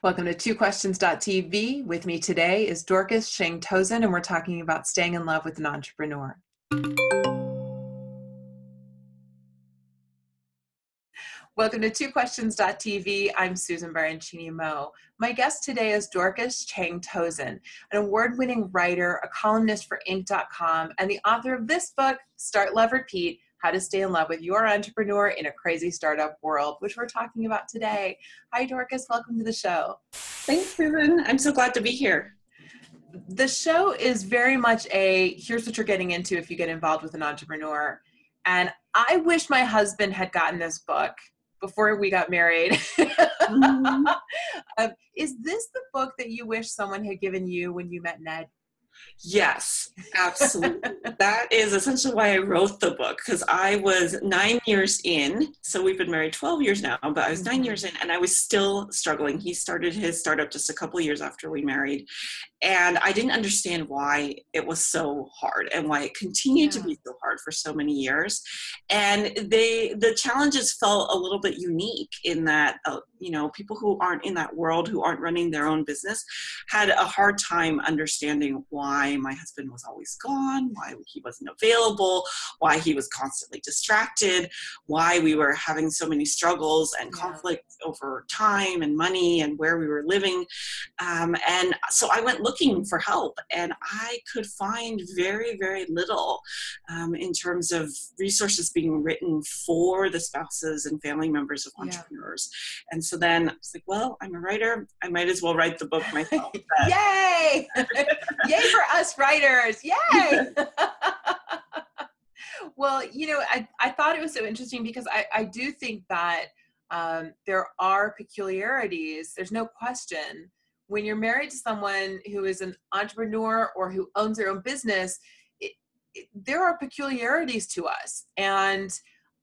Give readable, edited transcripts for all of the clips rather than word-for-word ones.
Welcome to twoquestions.tv. With me today is Dorcas Cheng-Tozun, and we're talking about staying in love with an entrepreneur. Welcome to twoquestions.tv. I'm Susan Baroncini-Moe. My guest today is Dorcas Cheng-Tozun, an award-winning writer, a columnist for Inc.com, and the author of this book, Start, Love, Repeat: How to Stay in Love with Your Entrepreneur in a Crazy Startup World, which we're talking about today. Hi, Dorcas. Welcome to the show. Thanks, Susan. I'm so glad to be here. The show is very much here's what you're getting into if you get involved with an entrepreneur. And I wish my husband had gotten this book before we got married. Mm-hmm. Is this the book that you wish someone had given you when you met Ned? Yes, absolutely. That is essentially why I wrote the book, because I was 9 years in. So we've been married 12 years now, but I was 9 years in and I was still struggling. He started his startup just a couple of years after we married. And I didn't understand why it was so hard and why it continued to be so hard for so many years. And the challenges felt a little bit unique in that, people who aren't in that world, who aren't running their own business, had a hard time understanding why my husband was always gone, why he wasn't available, why he was constantly distracted, why we were having so many struggles and conflicts over time and money and where we were living. And so I went looking for help, and I could find very, very little in terms of resources being written for the spouses and family members of entrepreneurs. And so then I was like, well, I'm a writer. I might as well write the book myself. Yay! Yay for us writers. Yay! Well, I thought it was so interesting because I do think that there are peculiarities. There's no question. When you're married to someone who is an entrepreneur or who owns their own business, there are peculiarities to us. And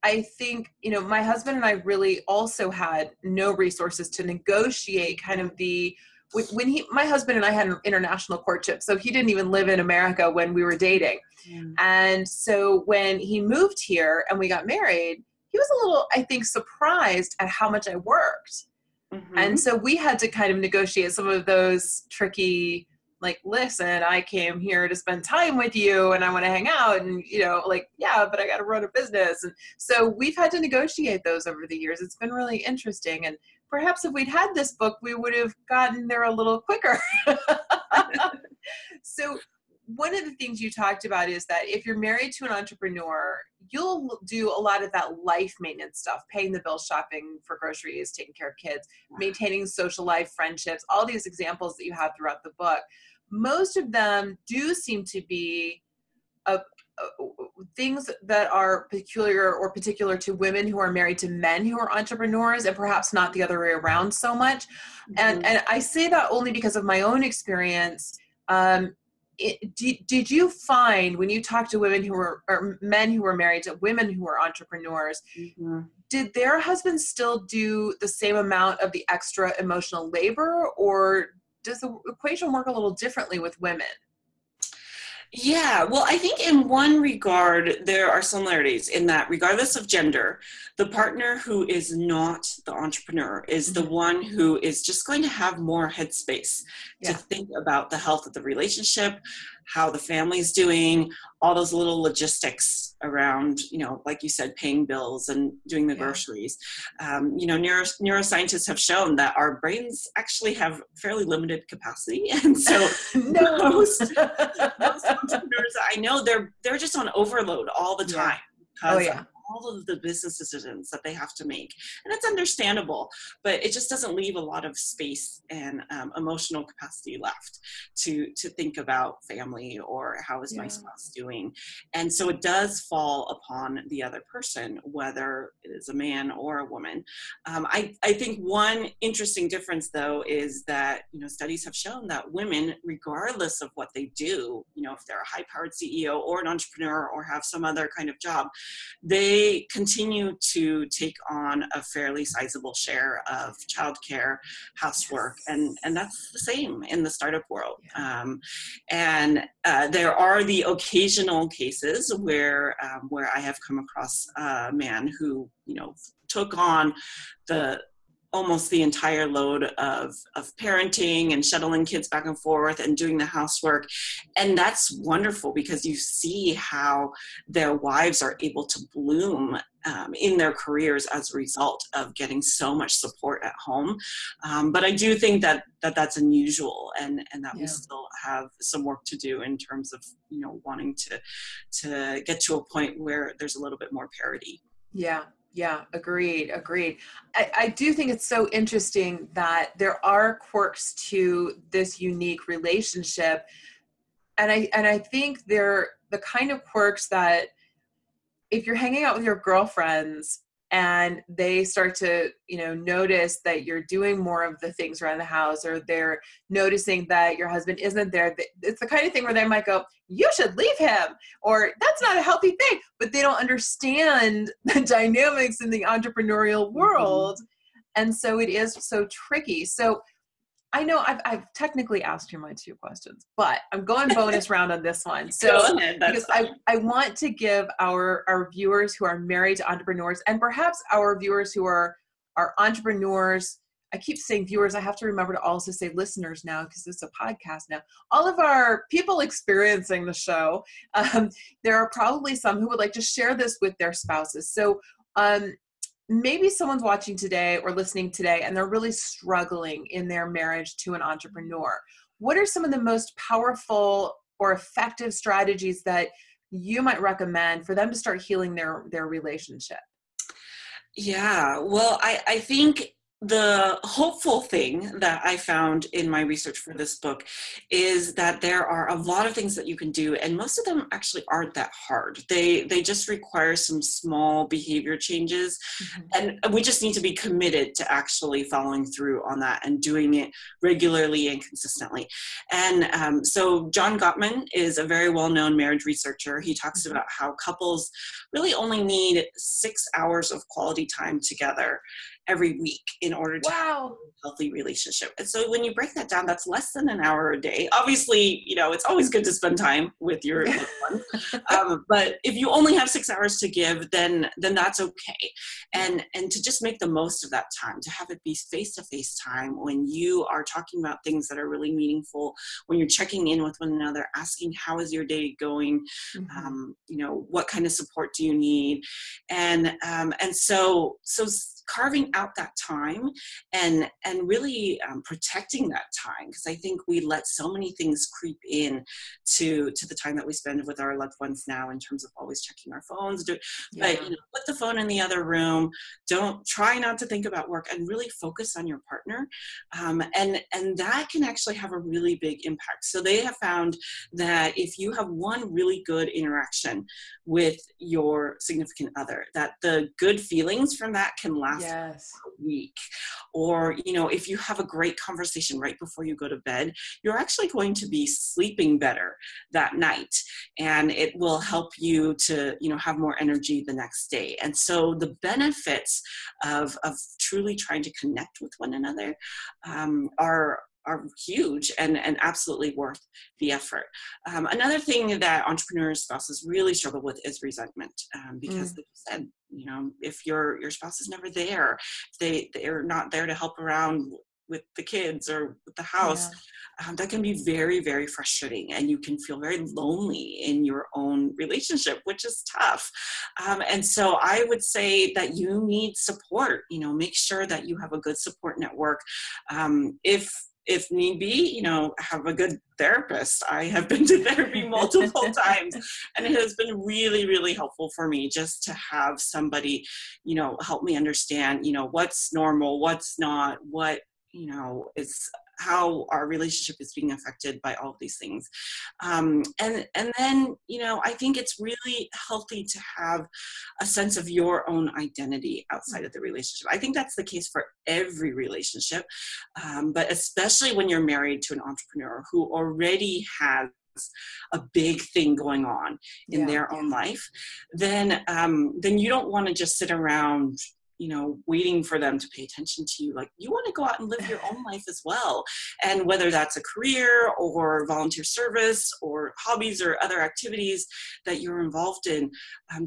I think, my husband and I really also had no resources to negotiate kind of my husband and I had an international courtship, so he didn't even live in America when we were dating. And so when he moved here and we got married, he was a little, I think, surprised at how much I worked. And so we had to kind of negotiate some of those tricky, like, listen, I came here to spend time with you and I want to hang out and, but I got to run a business. And so we've had to negotiate those over the years. It's been really interesting. And perhaps if we'd had this book, we would have gotten there a little quicker. So one of the things you talked about is that if you're married to an entrepreneur, you'll do a lot of that life maintenance stuff, paying the bills, shopping for groceries, taking care of kids, maintaining social life, friendships, all these examples that you have throughout the book. Most of them do seem to be things that are peculiar or particular to women who are married to men who are entrepreneurs, and perhaps not the other way around so much. And I say that only because of my own experience. Did you find when you talk to women or men who were married to women who are entrepreneurs, did their husbands still do the same amount of the extra emotional labor, or does the equation work a little differently with women? Yeah, well, I think in one regard, there are similarities in that regardless of gender, the partner who is not the entrepreneur is the one who is just going to have more headspace to think about the health of the relationship, how the family's doing, all those little logistics around, like you said, paying bills and doing the groceries. Neuroscientists have shown that our brains actually have fairly limited capacity. And so most entrepreneurs that I know, they're just on overload all the time because of all of the business decisions that they have to make. And it's understandable, but it just doesn't leave a lot of space and emotional capacity left to think about family or how is my spouse doing. And so it does fall upon the other person, whether it is a man or a woman. I think one interesting difference, though, is that, studies have shown that women, regardless of what they do, if they're a high-powered CEO or an entrepreneur or have some other kind of job, they continue to take on a fairly sizable share of childcare, housework, and that's the same in the startup world. There are the occasional cases where I have come across a man who, took on almost the entire load of parenting and shuttling kids back and forth and doing the housework. And that's wonderful because you see how their wives are able to bloom in their careers as a result of getting so much support at home. But I do think that's unusual, and that we still have some work to do in terms of, wanting to get to a point where there's a little bit more parity. Yeah, agreed. I do think it's so interesting that there are quirks to this unique relationship. And I think they're the kind of quirks that if you're hanging out with your girlfriends and they start to, notice that you're doing more of the things around the house, or they're noticing that your husband isn't there, it's the kind of thing where they might go, you should leave him, or that's not a healthy thing, but they don't understand the dynamics in the entrepreneurial world. And so it is so tricky. So I know I've technically asked you my 2 questions, but I'm going bonus round on this one. So because I want to give our viewers who are married to entrepreneurs, and perhaps our viewers who are entrepreneurs. I keep saying viewers. I have to remember to also say listeners now, because it's a podcast now. All of our people experiencing the show, there are probably some who would like to share this with their spouses. So maybe someone's watching today or listening today, and they're really struggling in their marriage to an entrepreneur. What are some of the most powerful or effective strategies that you might recommend for them to start healing their relationship? Yeah, well, I think the hopeful thing that I found in my research for this book is that there are a lot of things that you can do, and most of them actually aren't that hard. They just require some small behavior changes, and we just need to be committed to actually following through on that and doing it regularly and consistently. And so John Gottman is a very well-known marriage researcher. He talks about how couples really only need 6 hours of quality time together every week in order to have a healthy relationship. And so when you break that down, that's less than an hour a day. Obviously, it's always good to spend time with your loved one. But if you only have 6 hours to give, then that's okay. And to just make the most of that time, to have it be face-to-face time when you are talking about things that are really meaningful, when you're checking in with one another, asking how is your day going, what kind of support do you need? And so carving out that time and really protecting that time, because I think we let so many things creep in to the time that we spend with our loved ones now, in terms of always checking our phones. But put the phone in the other room. Don't try not to think about work, and really focus on your partner. And that can actually have a really big impact. So they have found that if you have one really good interaction with your significant other, that the good feelings from that can last a week. Or, if you have a great conversation right before you go to bed, you're actually going to be sleeping better that night. And it will help you to, have more energy the next day. And so the benefits of truly trying to connect with one another are huge and absolutely worth the effort. Another thing that entrepreneur spouses really struggle with is resentment, because like you said, if your spouse is never there, they're not there to help around with the kids or with the house, that can be very, very frustrating, and you can feel very lonely in your own relationship, which is tough. And so I would say that you need support. Make sure that you have a good support network. If need be, have a good therapist. I have been to therapy multiple times, and it has been really, really helpful for me just to have somebody, help me understand, what's normal, what's not, what, is how our relationship is being affected by all of these things. And then, I think it's really healthy to have a sense of your own identity outside of the relationship. I think that's the case for every relationship, but especially when you're married to an entrepreneur who already has a big thing going on in their own life, then you don't want to just sit around waiting for them to pay attention to you. Like, you want to go out and live your own life as well. And whether that's a career or volunteer service or hobbies or other activities that you're involved in,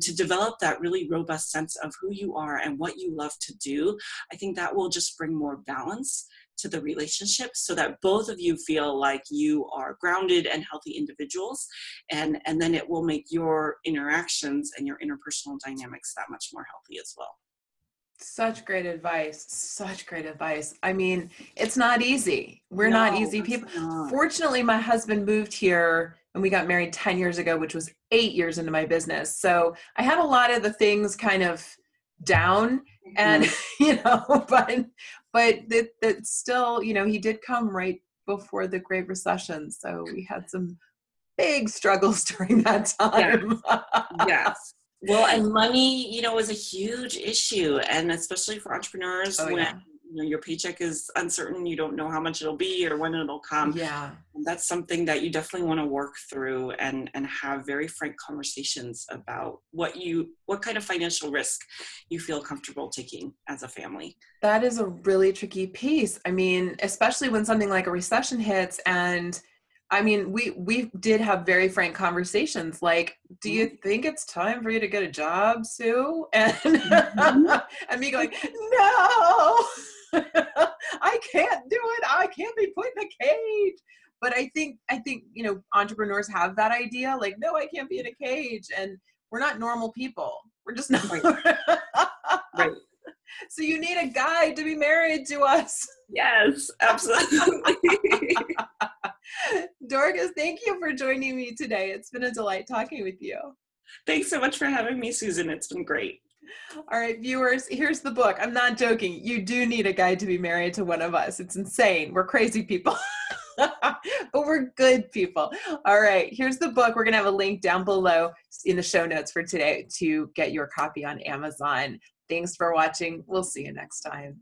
to develop that really robust sense of who you are and what you love to do, I think that will just bring more balance to the relationship, so that both of you feel like you are grounded and healthy individuals, and then it will make your interactions and your interpersonal dynamics that much more healthy as well. Such great advice. Such great advice. I mean, it's not easy. We're not easy people. Fortunately, my husband moved here and we got married 10 years ago, which was 8 years into my business. So I had a lot of the things kind of down, and, but that still, he did come right before the Great Recession. So we had some big struggles during that time. Yes. Well, and money, is a huge issue, and especially for entrepreneurs when your paycheck is uncertain, you don't know how much it'll be or when it'll come. Yeah. And that's something that you definitely want to work through and have very frank conversations about what kind of financial risk you feel comfortable taking as a family. That is a really tricky piece. I mean, especially when something like a recession hits, and I mean, we did have very frank conversations. Like, do you think it's time for you to get a job, Sue? And and me going, no, I can't do it. I can't be put in a cage. But I think entrepreneurs have that idea. Like, no, I can't be in a cage. And we're not normal people. We're just not. Right. So you need a guy to be married to us. Yes, absolutely. Dorcas, thank you for joining me today. It's been a delight talking with you. Thanks so much for having me, Susan. It's been great. All right, viewers, here's the book. I'm not joking. You do need a guy to be married to one of us. It's insane. We're crazy people, but we're good people. All right, here's the book. We're going to have a link down below in the show notes for today to get your copy on Amazon. Thanks for watching. We'll see you next time.